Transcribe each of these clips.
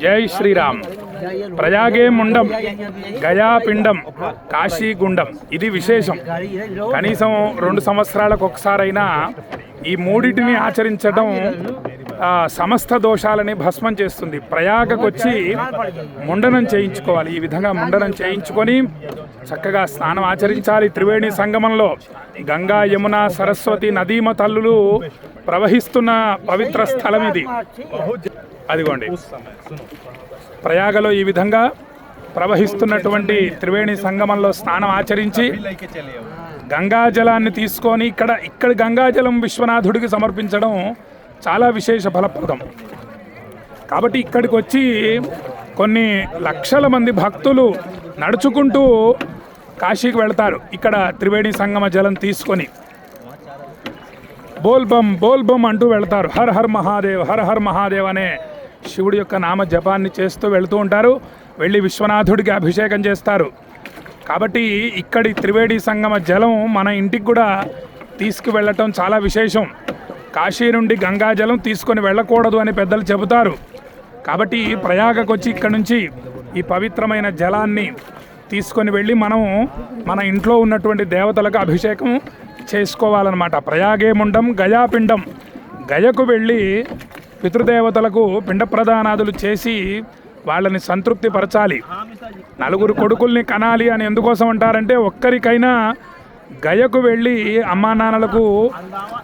జై శ్రీరామ్. ప్రయాగే ముండం, గయాపిండం, కాశీగుండం, ఇది విశేషం. కనీసం 2 సంవత్సరాలకు ఒకసారైనా ఈ మూడింటిని ఆచరించడం సమస్త దోషాలని భస్మం చేస్తుంది. ప్రయాగకు వచ్చి ముండనం చేయించుకోవాలి. ఈ విధంగా ముండనం చేయించుకొని చక్కగా స్నానం ఆచరించాలి. త్రివేణి సంగమంలో గంగా, యమున, సరస్వతి నదీమ తల్లులు ప్రవహిస్తున్న పవిత్ర స్థలం ఇది. అదిగోండి, ప్రయాగలో ఈ విధంగా ప్రవహిస్తున్నటువంటి త్రివేణి సంగమంలో స్నానం ఆచరించి గంగాజలాన్ని తీసుకొని ఇక్కడ గంగాజలం విశ్వనాథుడికి సమర్పించడం చాలా విశేష ఫలప్రదం. కాబట్టి ఇక్కడికి వచ్చి కొన్ని లక్షల మంది భక్తులు నడుచుకుంటూ కాశీకి వెళ్తారు. ఇక్కడ త్రివేణి సంగమ జలం తీసుకొని బోల్బమ్ బోల్బమ్ అంటూ వెళ్తారు. Her her Mahadev, her her Mahadev అనే శివుడి యొక్క నామ జపాన్ని చేస్తూ వెళుతూ ఉంటారు. వెళ్ళి విశ్వనాథుడికి అభిషేకం చేస్తారు. కాబట్టి ఇక్కడి త్రివేణి సంగమ జలం మన ఇంటికి కూడా తీసుకువెళ్ళటం చాలా విశేషం. కాశీ నుండి గంగాజలం తీసుకొని వెళ్ళకూడదు అని పెద్దలు చెబుతారు. కాబట్టి ప్రయాగకు వచ్చి ఇక్కడ నుంచి ఈ పవిత్రమైన జలాన్ని తీసుకొని వెళ్ళి మనం మన ఇంట్లో ఉన్నటువంటి దేవతలకు అభిషేకం చేసుకోవాలన్నమాట. ప్రయాగే ముండం, గయాపిండం, గయకు వెళ్ళి పితృదేవతలకు పిండ ప్రదానాదులు చేసి వాళ్ళని సంతృప్తి పరచాలి. 4 కొడుకుల్ని కనాలి అని ఎందుకోసం అంటారంటే, ఒక్కరికైనా గయకు వెళ్ళి అమ్మా నాన్నలకు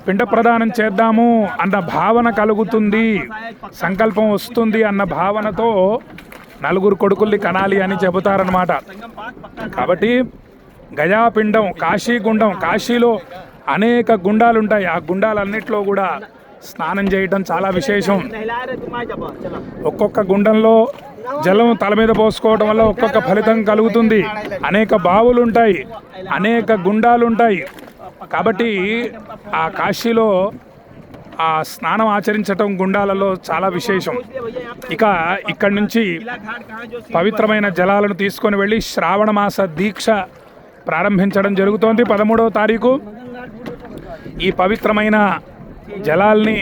పిండ ప్రదానం చేద్దాము అన్న భావన కలుగుతుంది, సంకల్పం వస్తుంది అన్న భావనతో 4 కొడుకుల్ని కనాలి అని చెబుతారనమాట. కాబట్టి గయాపిండం, కాశీగుండం, కాశీలో అనేక గుండాలు ఉంటాయి. ఆ గుండాలన్నిట్లో కూడా స్నానం చేయటం చాలా విశేషం. ఒక్కొక్క గుండంలో జలం తల మీద పోసుకోవడం వల్ల ఒక్కొక్క ఫలితం కలుగుతుంది. అనేక బావులు ఉంటాయి, అనేక గుండాలు ఉంటాయి. కాబట్టి ఆ కాశీలో ఆ స్నానం ఆచరించటం గుండాలలో చాలా విశేషం. ఇక్కడి నుంచి పవిత్రమైన జలాలను తీసుకొని వెళ్ళి శ్రావణ మాస దీక్ష ప్రారంభించడం జరుగుతోంది. 13వ తారీఖు ఈ పవిత్రమైన జలాల్ని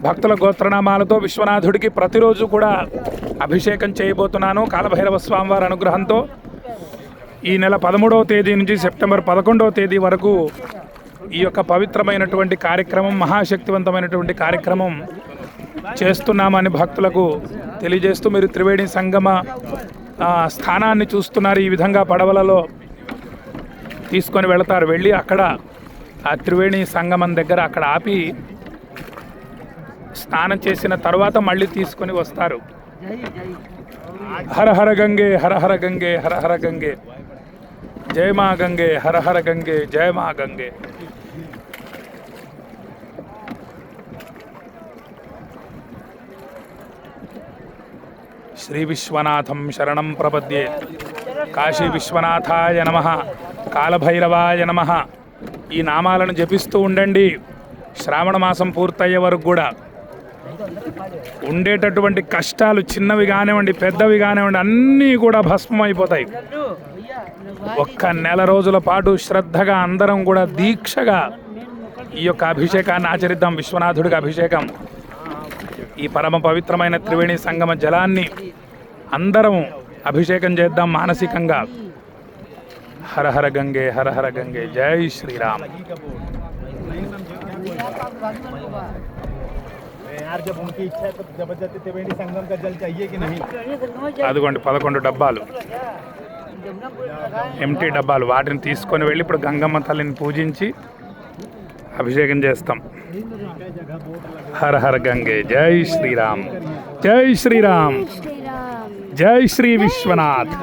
భక్తుల గోత్రనామాలతో విశ్వనాథుడికి ప్రతిరోజు కూడా అభిషేకం చేయబోతున్నాను. కాలభైరవ స్వామివారి అనుగ్రహంతో ఈ నెల 13వ తేదీ నుంచి సెప్టెంబర్ 11వ తేదీ వరకు ఈ యొక్క పవిత్రమైనటువంటి కార్యక్రమం, మహాశక్తివంతమైనటువంటి కార్యక్రమం చేస్తున్నామని భక్తులకు తెలియజేస్తూ, మీరు త్రివేణి సంగమ స్థానాన్ని చూస్తున్నారు. ఈ విధంగా పడవలలో తీసుకొని వెళతారు. వెళ్ళి అక్కడ ఆ త్రివేణి సంగమం దగ్గర అక్కడ ఆపి స్నానం చేసిన తర్వాత మళ్ళీ తీసుకొని వస్తారు. హర హర గంగే, హర హర గంగే, హర హర గంగే, జయ మా గంగే, హర హర గంగే, జయ మా గంగే. శ్రీ విశ్వనాథం శరణం ప్రపద్యే. కాశీ విశ్వనాథాయ నమః, కాలభైరవాయ నమః. ఈ నామాలను జపిస్తూ ఉండండి. శ్రావణ మాసం పూర్తయ్యే వరకు కూడా ఉండేటటువంటి కష్టాలు చిన్నవి కానివ్వండి, పెద్దవి కానివ్వండి, అన్నీ కూడా భస్మం అయిపోతాయి. ఒక్క నెల రోజుల పాటు శ్రద్ధగా అందరం కూడా దీక్షగా ఈ యొక్క అభిషేకాన్ని ఆచరిద్దాం. విశ్వనాథుడికి అభిషేకం, ఈ పరమ పవిత్రమైన త్రివేణి సంగమ జలాన్ని అందరం అభిషేకం చేద్దాం మానసికంగా. హర హర గంగే, హర హర గంగే, జై శ్రీరామ్. అదిగోండి 11 డబ్బాలు, ఎంటీ డబ్బాలు. వాటిని తీసుకొని వెళ్ళి ఇప్పుడు గంగమ్మ తల్లిని పూజించి అభిషేకం చేస్తాం. హర హర గంగే, జై శ్రీరామ్, జై శ్రీరామ్, జై శ్రీ విశ్వనాథ్.